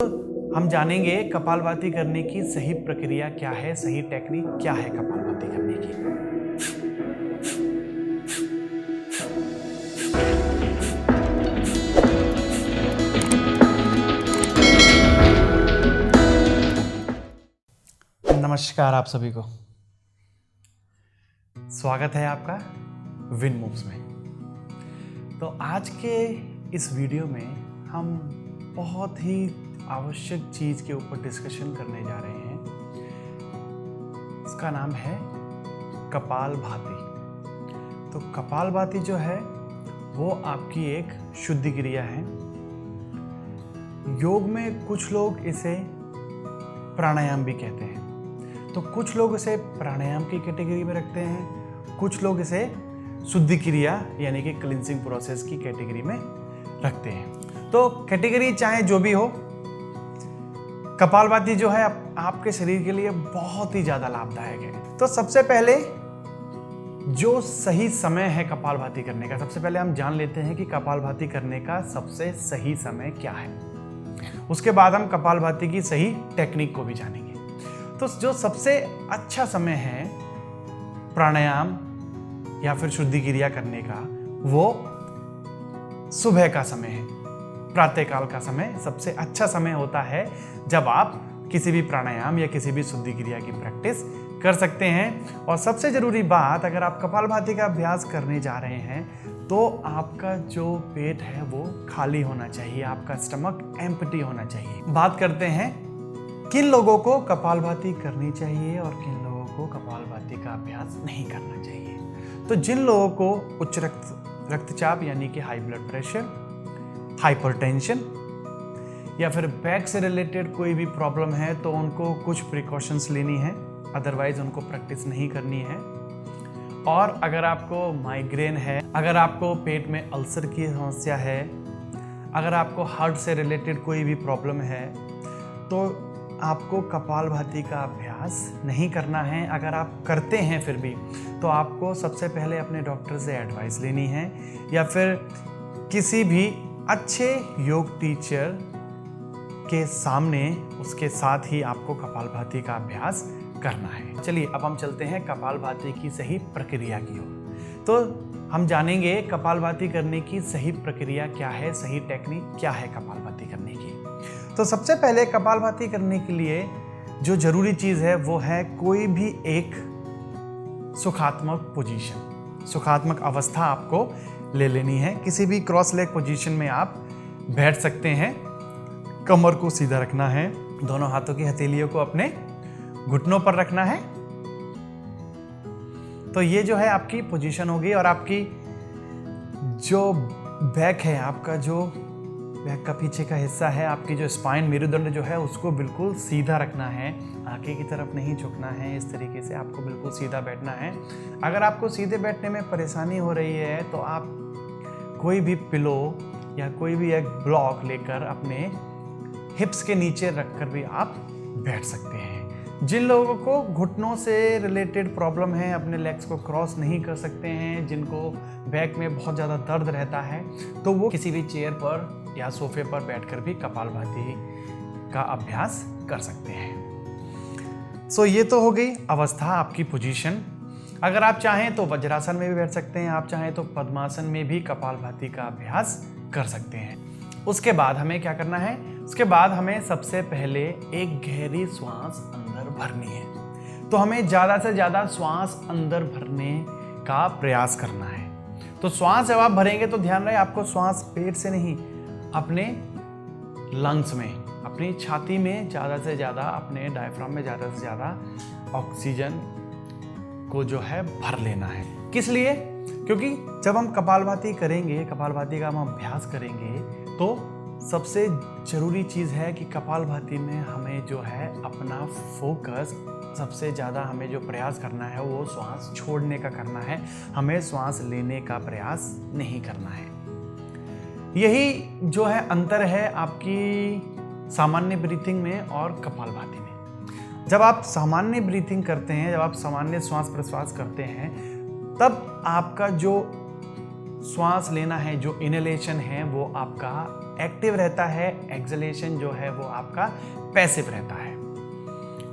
हम जानेंगे कपालभाति करने की सही प्रक्रिया क्या है, सही टेक्निक क्या है कपालभाति करने की। नमस्कार आप सभी को, स्वागत है आपका विन मूव्स में। तो आज के इस वीडियो में हम बहुत ही आवश्यक चीज के ऊपर डिस्कशन करने जा रहे हैं। इसका नाम है कपालभाति। तो कपालभाति जो है वो आपकी एक शुद्धि क्रिया है। योग में कुछ लोग इसे प्राणायाम भी कहते हैं। तो कुछ लोग इसे प्राणायाम की कैटेगरी में रखते हैं, कुछ लोग इसे शुद्धि क्रिया यानी कि क्लींजिंग प्रोसेस की कैटेगरी में रखते हैं। तो कैटेगरी चाहे जो भी हो, कपालभाति जो है आपके शरीर के लिए बहुत ही ज्यादा लाभदायक है। तो सबसे पहले जो सही समय है कपालभाति करने का, सबसे पहले हम जान लेते हैं कि कपालभाति करने का सबसे सही समय क्या है। उसके बाद हम कपालभाति की सही टेक्निक को भी जानेंगे। तो जो सबसे अच्छा समय है प्राणायाम या फिर शुद्धि क्रिया करने का, वो सुबह का समय है। प्रातःकाल का समय सबसे अच्छा समय होता है जब आप किसी भी प्राणायाम या किसी भी शुद्धि क्रिया की प्रैक्टिस कर सकते हैं। और सबसे जरूरी बात, अगर आप कपालभाति का अभ्यास करने जा रहे हैं तो आपका जो पेट है वो खाली होना चाहिए, आपका स्टमक एम्प्टी होना चाहिए। बात करते हैं किन लोगों को कपालभाति करनी चाहिए और किन लोगों को कपालभाति का अभ्यास नहीं करना चाहिए। तो जिन लोगों को उच्च रक्तचाप यानी कि हाई ब्लड प्रेशर, हाइपरटेंशन या फिर बैक से रिलेटेड कोई भी प्रॉब्लम है तो उनको कुछ प्रिकॉशंस लेनी है, अदरवाइज उनको प्रैक्टिस नहीं करनी है। और अगर आपको माइग्रेन है, अगर आपको पेट में अल्सर की समस्या है, अगर आपको हार्ट से रिलेटेड कोई भी प्रॉब्लम है तो आपको कपालभाति का अभ्यास नहीं करना है। अगर आप करते हैं फिर भी तो आपको सबसे पहले अपने डॉक्टर से एडवाइस लेनी है या फिर किसी भी अच्छे योग टीचर के सामने उसके साथ ही आपको कपालभाति का अभ्यास करना है। चलिए अब हम चलते हैं कपालभाति की सही प्रक्रिया की ओर। तो हम जानेंगे कपालभाति करने की सही प्रक्रिया क्या है, सही टेक्निक क्या है कपालभाति करने की। तो सबसे पहले कपालभाति करने के लिए जो जरूरी चीज है वो है कोई भी एक सुखात्मक पोजीशन, सुखात्मक अवस्था आपको ले लेनी है। किसी भी क्रॉस लेग पोजीशन में आप बैठ सकते हैं। कमर को सीधा रखना है, दोनों हाथों की हथेलियों को अपने घुटनों पर रखना है। तो ये जो है आपकी पोजीशन होगी। और आपकी जो बैक है, आपका जो बैक का पीछे का हिस्सा है, आपकी जो स्पाइन मेरुदंड जो है उसको बिल्कुल सीधा रखना है, आगे की तरफ नहीं झुकना है। इस तरीके से आपको बिल्कुल सीधा बैठना है। अगर आपको सीधे बैठने में परेशानी हो रही है तो आप कोई भी पिलो या कोई भी एक ब्लॉक लेकर अपने हिप्स के नीचे रखकर भी आप बैठ सकते हैं। जिन लोगों को घुटनों से रिलेटेड प्रॉब्लम है, अपने लेग्स को क्रॉस नहीं कर सकते हैं, जिनको बैक में बहुत ज़्यादा दर्द रहता है, तो वो किसी भी चेयर पर या सोफे पर बैठकर भी कपालभाति का अभ्यास कर सकते हैं। सो ये तो हो गई अवस्था, आपकी पोजीशन। अगर आप चाहें तो वज्रासन में भी बैठ सकते हैं, आप चाहें तो पद्मासन में भी कपालभाति का अभ्यास कर सकते हैं। उसके बाद हमें क्या करना है? उसके बाद हमें सबसे पहले एक गहरी श्वास अंदर भरनी है। तो हमें ज़्यादा से ज़्यादा श्वास अंदर भरने का प्रयास करना है। तो श्वास जब आप भरेंगे तो ध्यान रहे आपको श्वास पेट से नहीं, अपने लंग्स में, अपनी छाती में ज़्यादा से ज़्यादा, अपने डायफ्राम में ज़्यादा से ज़्यादा ऑक्सीजन को जो है भर लेना है। किस लिए? क्योंकि जब हम कपालभाति करेंगे, कपालभाति का हम अभ्यास करेंगे तो सबसे जरूरी चीज़ है कि कपालभाति में हमें जो है अपना फोकस, सबसे ज़्यादा हमें जो प्रयास करना है वो श्वास छोड़ने का करना है, हमें श्वास लेने का प्रयास नहीं करना है। यही जो है अंतर है आपकी सामान्य ब्रीथिंग में और कपालभाति में। जब आप सामान्य ब्रीथिंग करते हैं, जब आप सामान्य श्वास प्रश्वास करते हैं, तब आपका जो श्वास लेना है, जो इनहेलेशन है वो आपका एक्टिव रहता है, एक्सहेलेशन जो है वो आपका पैसिव रहता है।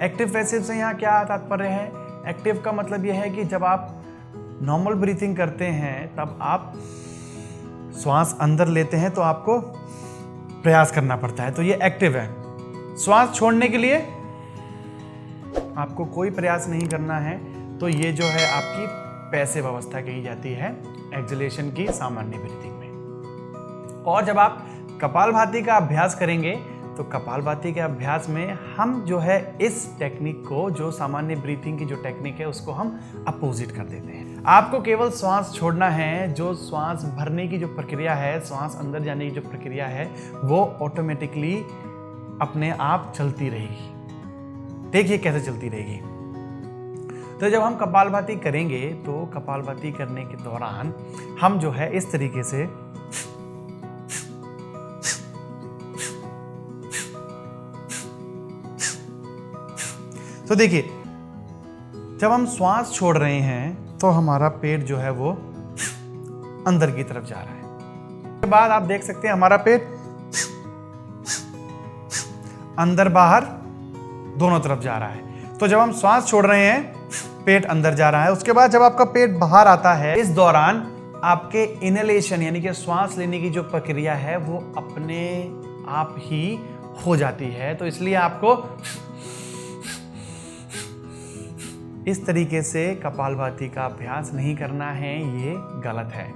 एक्टिव पैसिव से यहाँ क्या तात्पर्य है? एक्टिव का मतलब यह है कि जब आप नॉर्मल ब्रीथिंग करते हैं तब आप श्वास अंदर लेते हैं तो आपको प्रयास करना पड़ता है, तो ये एक्टिव है। श्वास छोड़ने के लिए आपको कोई प्रयास नहीं करना है, तो ये जो है आपकी पैसिव अवस्था कही जाती है एक्सहेलेशन की सामान्य ब्रीथिंग में। और जब आप कपालभाति का अभ्यास करेंगे तो कपालभाति के अभ्यास में हम जो है इस टेक्निक को, जो सामान्य ब्रीथिंग की जो टेक्निक है, उसको हम अपोजिट कर देते हैं। आपको केवल श्वास छोड़ना है, जो श्वास भरने की जो प्रक्रिया है, श्वास अंदर जाने की जो प्रक्रिया है, वो ऑटोमेटिकली अपने आप चलती रहेगी। देखिए कैसे चलती रहेगी। तो जब हम कपालभाति करेंगे तो कपालभाति करने के दौरान हम जो है इस तरीके से तो देखिए, जब हम श्वास छोड़ रहे हैं तो हमारा पेट जो है वो अंदर की तरफ जा रहा है। उसके बाद आप देख सकते हैं हमारा पेट अंदर बाहर दोनों तरफ जा रहा है। तो जब हम श्वास छोड़ रहे हैं पेट अंदर जा रहा है, उसके बाद जब आपका पेट बाहर आता है, इस दौरान आपके इनहेलेशन यानी कि श्वास लेने की जो प्रक्रिया है वो अपने आप ही हो जाती है। तो इसलिए आपको इस तरीके से कपालभाति का अभ्यास नहीं करना है, ये गलत है।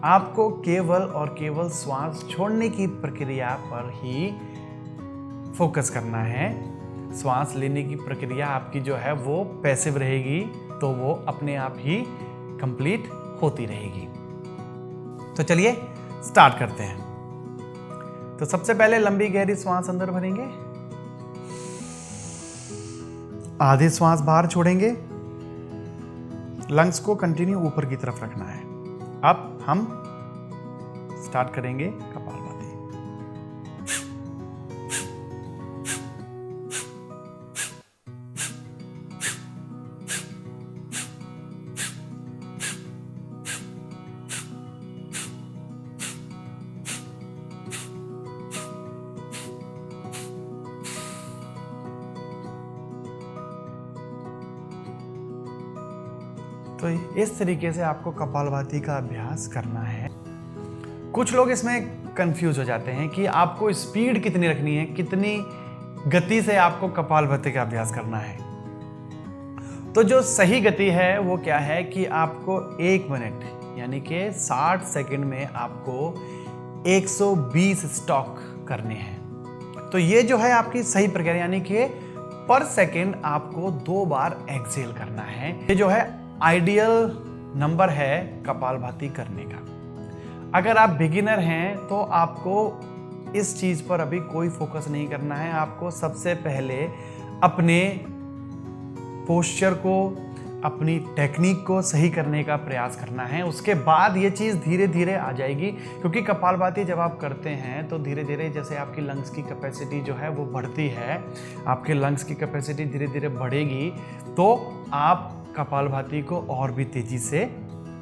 आपको केवल और केवल श्वास छोड़ने की प्रक्रिया पर ही फोकस करना है। श्वास लेने की प्रक्रिया आपकी जो है वो पैसिव रहेगी, तो वो अपने आप ही कंप्लीट होती रहेगी। तो चलिए स्टार्ट करते हैं। तो सबसे पहले लंबी गहरी श्वास अंदर भरेंगे, आधी श्वास बाहर छोड़ेंगे, लंग्स को कंटिन्यू ऊपर की तरफ रखना है। अब हम स्टार्ट करेंगे कपालभाति। तो इस तरीके से आपको कपालभाति का अभ्यास करना है। कुछ लोग इसमें कंफ्यूज हो जाते हैं कि आपको स्पीड कितनी रखनी है, कितनी गति से आपको कपालभाति का अभ्यास करना है। तो जो सही गति है वो क्या है कि आपको 1 मिनट यानी कि 60 सेकंड में आपको 120 स्टॉक करने हैं। तो ये जो है आपकी सही प्रक्रिया, यानी कि पर सेकंड आपको 2 बार एक्सहेल करना है। ये जो है आइडियल नंबर है कपालभाति करने का। अगर आप बिगिनर हैं तो आपको इस चीज पर अभी कोई फोकस नहीं करना है। आपको सबसे पहले अपने पोस्चर को, अपनी टेक्निक को सही करने का प्रयास करना है। उसके बाद ये चीज़ धीरे धीरे आ जाएगी, क्योंकि कपालभाति जब आप करते हैं तो धीरे धीरे जैसे आपकी लंग्स की कैपेसिटी जो है वो बढ़ती है, आपके लंग्स की कैपेसिटी धीरे धीरे बढ़ेगी, तो आप कपालभाति को और भी तेजी से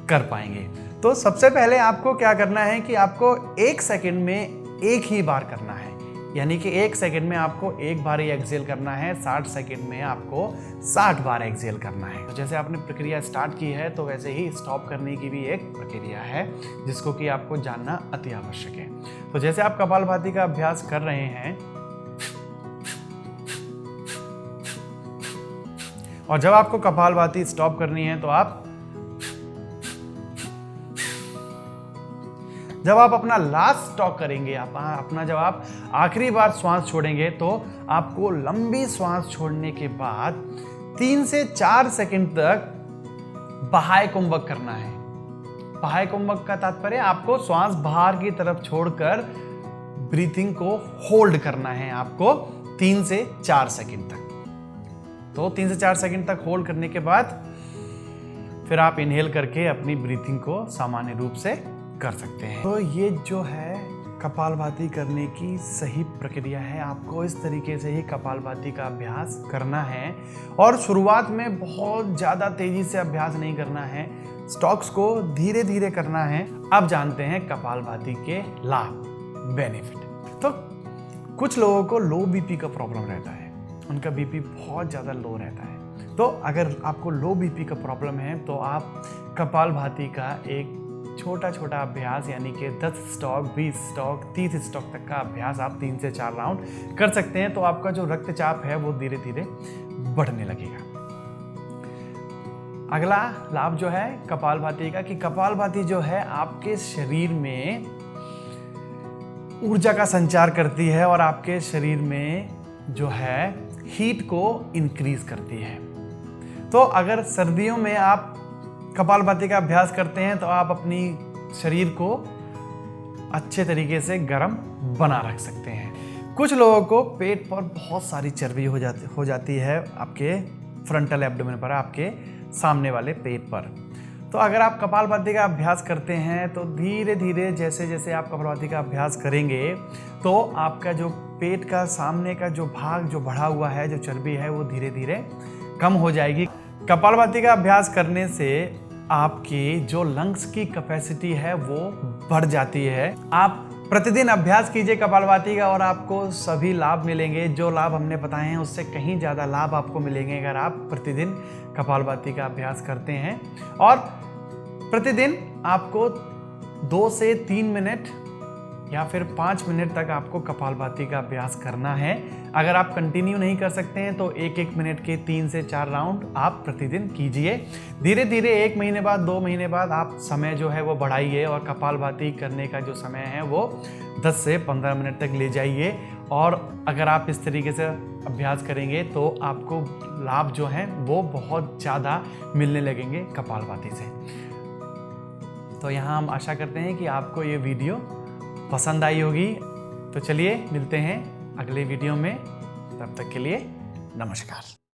कर पाएंगे। तो सबसे पहले आपको क्या करना है कि आपको 1 सेकंड में 1 ही बार करना है, यानी कि 1 सेकंड में आपको 1 बार ही एक्सहेल करना है, 60 सेकंड में आपको 60 बार एक्सहेल करना है। तो जैसे आपने प्रक्रिया स्टार्ट की है तो वैसे ही स्टॉप करने की भी एक प्रक्रिया है, जिसको कि आपको जानना अति आवश्यक है। तो जैसे आप कपालभाति का अभ्यास कर रहे हैं और जब आपको कपालभाति स्टॉप करनी है तो जब आप अपना लास्ट स्टॉक करेंगे, अपना जब आप आखिरी बार श्वास छोड़ेंगे, तो आपको लंबी श्वास छोड़ने के बाद 3 से 4 सेकंड तक बाह्य कुंभक करना है। बाह्य कुंभक का तात्पर्य आपको श्वास बाहर की तरफ छोड़कर ब्रीथिंग को होल्ड करना है, आपको 3 से 4 सेकंड तक। तो 3 से 4 सेकंड तक होल्ड करने के बाद फिर आप इनहेल करके अपनी ब्रीथिंग को सामान्य रूप से कर सकते हैं। तो ये जो है कपालभाति करने की सही प्रक्रिया है। आपको इस तरीके से ही कपालभाति का अभ्यास करना है और शुरुआत में बहुत ज़्यादा तेजी से अभ्यास नहीं करना है, स्टॉक्स को धीरे धीरे करना है। अब जानते हैं कपालभाति के लाभ, बेनिफिट। तो कुछ लोगों को लो बीपी का प्रॉब्लम रहता है, उनका बीपी बहुत ज़्यादा लो रहता है। तो अगर आपको लो बीपी का प्रॉब्लम है तो आप कपालभाति का एक छोटा छोटा अभ्यास यानी कि 10 स्टॉक, 20 स्टॉक, 30 स्टॉक तक का अभ्यास आप 3 से 4 राउंड कर सकते हैं। तो आपका जो रक्तचाप है वो धीरे धीरे बढ़ने लगेगा। अगला लाभ जो है कपालभाति का, कि कपालभाति जो है आपके शरीर में ऊर्जा का संचार करती है और आपके शरीर में जो है हीट को इंक्रीज करती है। तो अगर सर्दियों में आप कपालभाति का अभ्यास करते हैं तो आप अपनी शरीर को अच्छे तरीके से गर्म बना रख सकते हैं। कुछ लोगों को पेट पर बहुत सारी चर्बी हो जाती है, आपके फ्रंटल एब्डोमेन पर, आपके सामने वाले पेट पर। तो अगर आप कपालभाति का अभ्यास करते हैं तो धीरे धीरे जैसे जैसे आप कपालभाति का अभ्यास करेंगे तो आपका जो पेट का सामने का जो भाग जो बढ़ा हुआ है, जो चर्बी है, वो धीरे धीरे कम हो जाएगी। कपालभाति का अभ्यास करने से आपकी जो लंग्स की कैपेसिटी है वो बढ़ जाती है। आप प्रतिदिन अभ्यास कीजिए कपालभाति का और आपको सभी लाभ मिलेंगे। जो लाभ हमने बताए हैं उससे कहीं ज़्यादा लाभ आपको मिलेंगे अगर आप प्रतिदिन कपालभाति का अभ्यास करते हैं। और प्रतिदिन आपको 2 से 3 मिनट या फिर 5 मिनट तक आपको कपालभाति का अभ्यास करना है। अगर आप कंटिन्यू नहीं कर सकते हैं तो 1-1 मिनट के 3 से 4 राउंड आप प्रतिदिन कीजिए। धीरे धीरे 1 महीने बाद, 2 महीने बाद आप समय जो है वो बढ़ाइए और कपालभाति करने का जो समय है वो 10 से 15 मिनट तक ले जाइए। और अगर आप इस तरीके से अभ्यास करेंगे तो आपको लाभ जो हैं वो बहुत ज़्यादा मिलने लगेंगे कपालभाति से। तो यहाँ हम आशा करते हैं कि आपको ये वीडियो पसंद आई होगी। तो चलिए मिलते हैं अगले वीडियो में, तब तक के लिए नमस्कार।